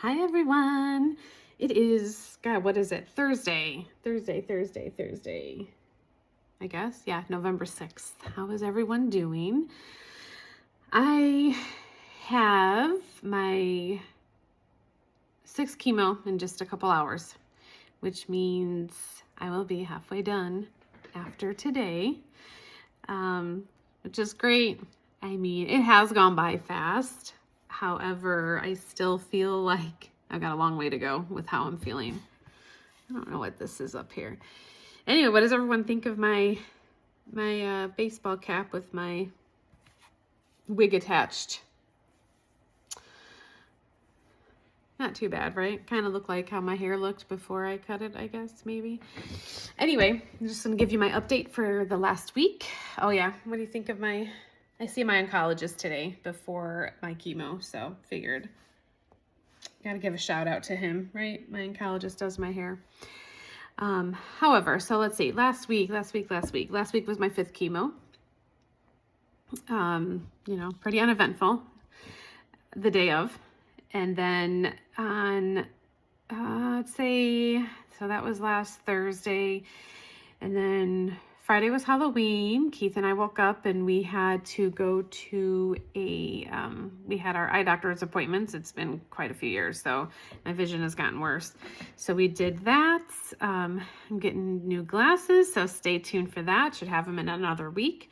Hi everyone. It is, God, what is it? Thursday. I guess. Yeah, November 6th. How is everyone doing? I have my 6th chemo in just a couple hours, which means I will be halfway done after today, which is great. I mean, it has gone by fast. However, I still feel like I've got a long way to go with how I'm feeling. I don't know what this is up here. Anyway, what does everyone think of my baseball cap with my wig attached? Not too bad, right? Kind of looked like how my hair looked before I cut it, I guess, maybe. Anyway, I'm just going to give you my update for the last week. Oh yeah, what do you think of I see my oncologist today before my chemo, so figured. Got to give a shout out to him, right? My oncologist does my hair. However, so let's see. Last week was my 5th chemo. Pretty uneventful the day of. And then on, let's say, so that was last Thursday. And then Friday was Halloween. Keith and I woke up and we had to go to we had our eye doctor's appointments. It's been quite a few years, so my vision has gotten worse. So we did that. I'm getting new glasses, so stay tuned for that. Should have them in another week.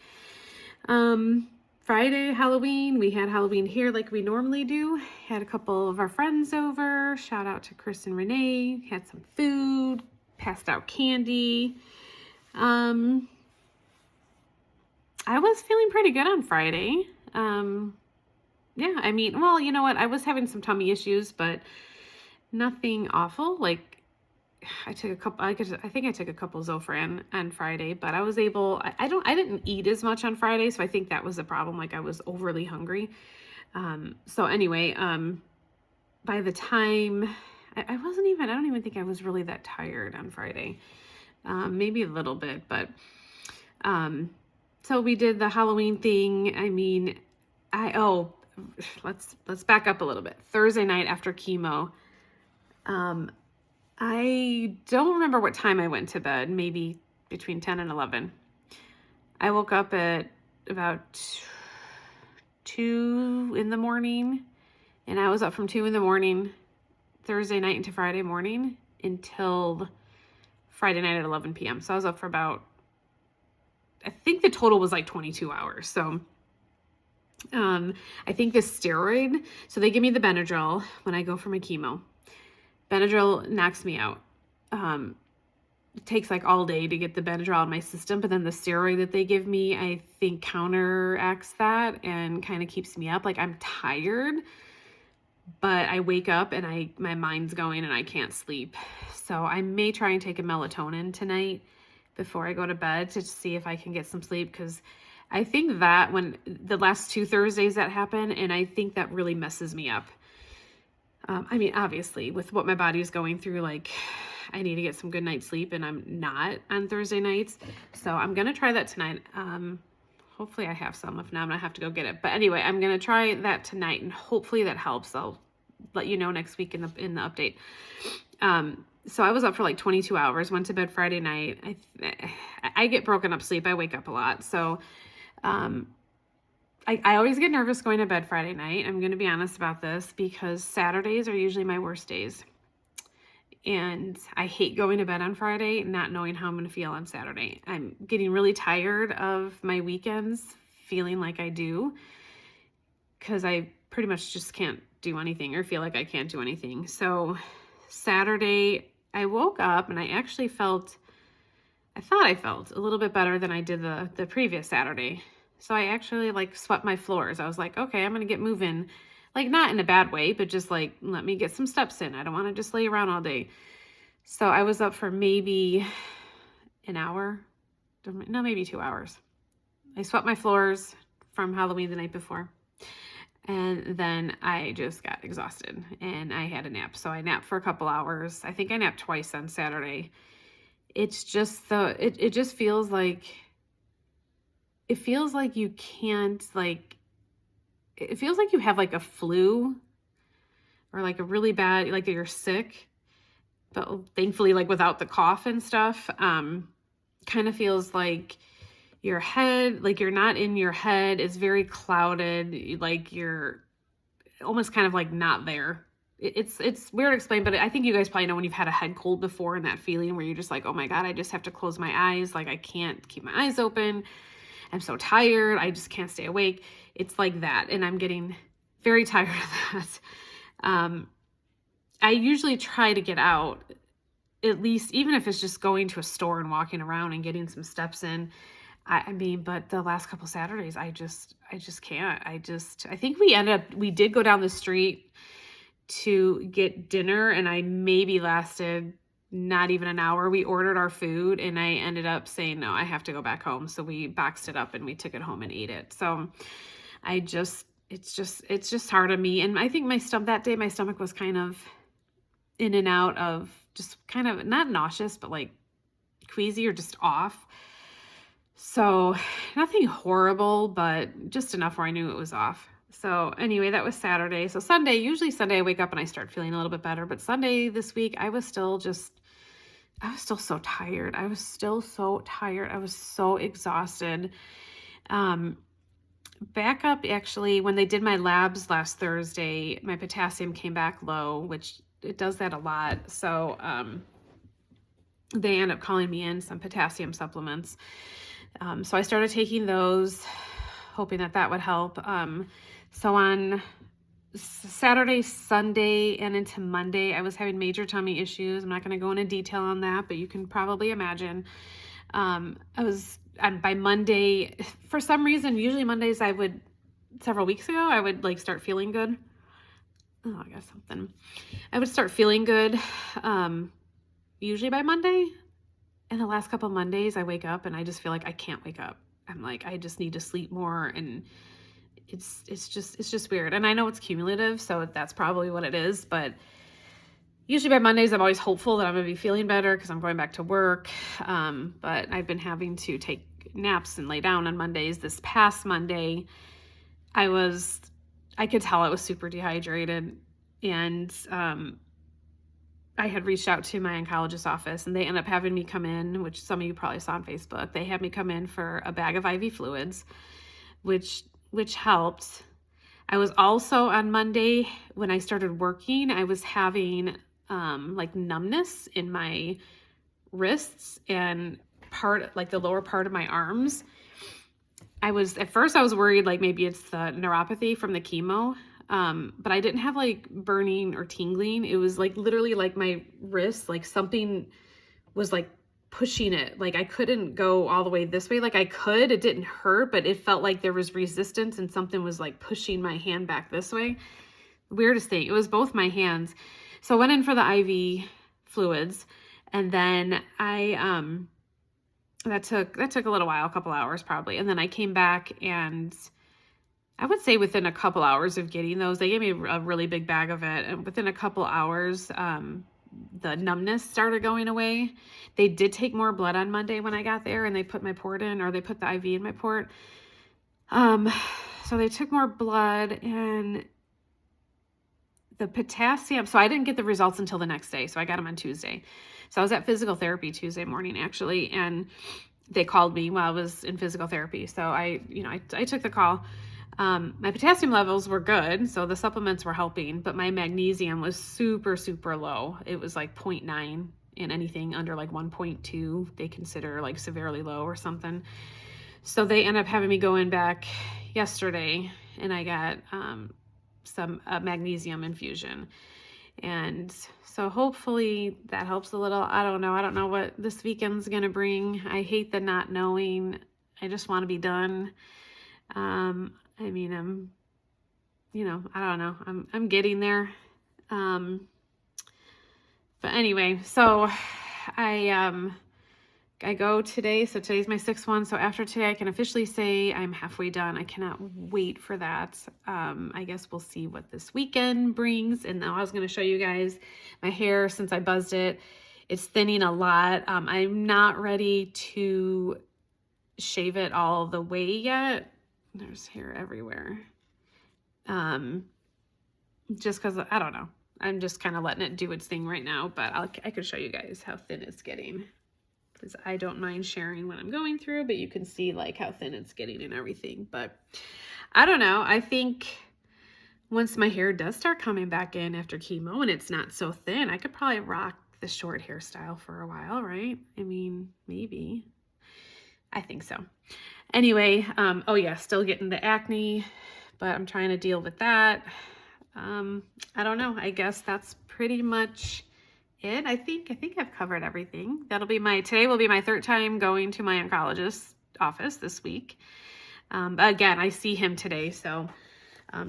Friday, Halloween, we had Halloween here like we normally do. Had a couple of our friends over. Shout out to Chris and Renee. Had some food, passed out candy. I was feeling pretty good on Friday. Yeah, I mean, well, you know what? I was having some tummy issues, but nothing awful. Like I took a couple, I think I took a couple Zofran on Friday, but I was able, I didn't eat as much on Friday. So I think that was the problem. Like I was overly hungry. So anyway, by the time I don't even think I was really that tired on Friday. Maybe a little bit, but, so we did the Halloween thing. I mean, let's back up a little bit. Thursday night after chemo, I don't remember what time I went to bed, maybe between 10 and 11. I woke up at about 2 in the morning, and I was up from 2 in the morning, Thursday night into Friday morning until Friday night at 11 p.m. So I was up for about, I think the total was like 22 hours. So I think the steroid, so they give me the Benadryl when I go for my chemo. Benadryl knocks me out. It takes like all day to get the Benadryl out of my system, but then the steroid that they give me, I think counteracts that and kind of keeps me up. Like I'm tired, but I wake up and my mind's going and I can't sleep. So I may try and take a melatonin tonight before I go to bed to see if I can get some sleep, because I think that when the last 2 Thursdays that happened, and I think that really messes me up. I mean, obviously, with what my body is going through, like, I need to get some good night's sleep, and I'm not on Thursday nights. So I'm going to try that tonight. Hopefully I have some. If not, I'm going to have to go get it. But anyway, I'm going to try that tonight, and hopefully that helps. I'll let you know next week in the update. So I was up for like 22 hours, went to bed Friday night. I get broken up sleep. I wake up a lot. So I always get nervous going to bed Friday night. I'm going to be honest about this because Saturdays are usually my worst days. And I hate going to bed on Friday, not knowing how I'm going to feel on Saturday. I'm getting really tired of my weekends feeling like I do, because I pretty much just can't do anything or feel like I can't do anything. So Saturday, I woke up and I actually thought I felt a little bit better than I did the previous Saturday. So I actually like swept my floors. I was like, okay, I'm going to get moving. Like not in a bad way, but just like, let me get some steps in. I don't want to just lay around all day. So I was up for maybe an hour. No, maybe 2 hours. I swept my floors from Halloween the night before. And then I just got exhausted and I had a nap. So I napped for a couple hours. I think I napped twice on Saturday. It's just it just feels like, you can't, like, it feels like you have like a flu or like a really bad, like you're sick, but thankfully like without the cough and stuff. Kind of feels like your head, like you're not in your head. It's very clouded, like you're almost kind of like not there. It's weird to explain, but I think you guys probably know when you've had a head cold before, and that feeling where you're just like, oh my God, I just have to close my eyes. Like I can't keep my eyes open. I'm so tired. I just can't stay awake. It's like that. And I'm getting very tired of that. I usually try to get out, at least, even if it's just going to a store and walking around and getting some steps in. I mean, but the last couple Saturdays, I just can't. I think we did go down the street to get dinner, and I maybe lasted not even an hour. We ordered our food, and I ended up saying, no, I have to go back home. So we boxed it up and we took it home and ate it. So it's just hard on me. And I think that day, my stomach was kind of in and out of, just kind of not nauseous, but like queasy or just off. So nothing horrible, but just enough where I knew it was off. So anyway, that was Saturday. So usually Sunday I wake up and I start feeling a little bit better, but Sunday this week I was still so tired. I was so exhausted. Back up, actually, when they did my labs last Thursday, my potassium came back low, which it does that a lot. So they end up calling me in some potassium supplements. So I started taking those, hoping that would help. So on Saturday, Sunday, and into Monday, I was having major tummy issues. I'm not going to go into detail on that, but you can probably imagine. By Monday, for some reason, usually Mondays several weeks ago, I would like start feeling good. Oh, I got something. I would start feeling good, usually by Monday. And the last couple of Mondays, I wake up and I just feel like I can't wake up. I'm like, I just need to sleep more. And it's just weird. And I know it's cumulative, so that's probably what it is. But usually by Mondays, I'm always hopeful that I'm going to be feeling better because I'm going back to work. But I've been having to take naps and lay down on Mondays. This past Monday, I could tell I was super dehydrated. And I had reached out to my oncologist office, and they ended up having me come in, which some of you probably saw on Facebook. They had me come in for a bag of IV fluids, which helped. I was also on Monday, when I started working, I was having like numbness in my wrists and the lower part of my arms. At first I was worried like maybe it's the neuropathy from the chemo. But I didn't have like burning or tingling. It was like literally like my wrist, like something was like pushing it. Like I couldn't go all the way this way. Like I could, it didn't hurt, but it felt like there was resistance and something was like pushing my hand back this way. Weirdest thing. It was both my hands. So I went in for the IV fluids, and then that took a little while, a couple hours probably. And then I came back, and I would say within a couple hours of getting those, they gave me a really big bag of it. And within a couple hours, the numbness started going away. They did take more blood on Monday when I got there, and they put my port in, or they put the IV in my port. So they took more blood, and the potassium. So I didn't get the results until the next day. So I got them on Tuesday. So I was at physical therapy Tuesday morning, actually. And they called me while I was in physical therapy. So I took the call. My potassium levels were good, so the supplements were helping, but my magnesium was super, super low. It was like 0.9, and anything under like 1.2, they consider like severely low or something. So they ended up having me go in back yesterday, and I got some magnesium infusion. And so hopefully that helps a little. I don't know what this weekend's going to bring. I hate the not knowing. I just want to be done. I mean, I don't know. I'm getting there. But anyway, so I go today. So today's my 6th one. So after today, I can officially say I'm halfway done. I cannot wait for that. I guess we'll see what this weekend brings. And now I was going to show you guys my hair since I buzzed it. It's thinning a lot. I'm not ready to shave it all the way yet. There's hair everywhere. Just because, I don't know. I'm just kind of letting it do its thing right now, but I can show you guys how thin it's getting, because I don't mind sharing what I'm going through, but you can see like how thin it's getting and everything. But I don't know. I think once my hair does start coming back in after chemo and it's not so thin, I could probably rock the short hairstyle for a while, right? I mean, maybe. I think so. Anyway, oh yeah, still getting the acne, but I'm trying to deal with that. I don't know. I guess that's pretty much it. I think I've covered everything. Today will be my third time going to my oncologist's office this week. Again, I see him today, so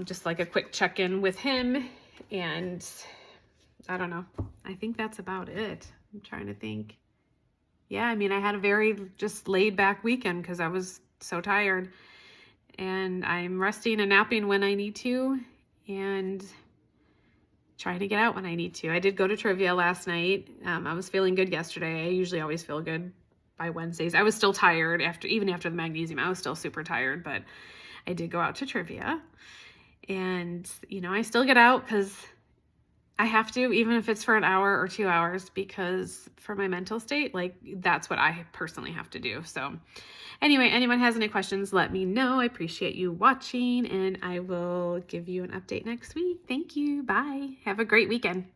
just like a quick check-in with him, and I don't know. I think that's about it. I'm trying to think. Yeah, I mean, I had a very just laid back weekend because I was so tired, and I'm resting and napping when I need to, and trying to get out when I need to. I did go to trivia last night. I was feeling good yesterday. I usually always feel good by Wednesdays. I was still tired even after the magnesium. I was still super tired, but I did go out to trivia, and I still get out because I have to, even if it's for an hour or 2 hours, because for my mental state, like that's what I personally have to do. So anyway, anyone has any questions, let me know. I appreciate you watching, and I will give you an update next week. Thank you. Bye. Have a great weekend.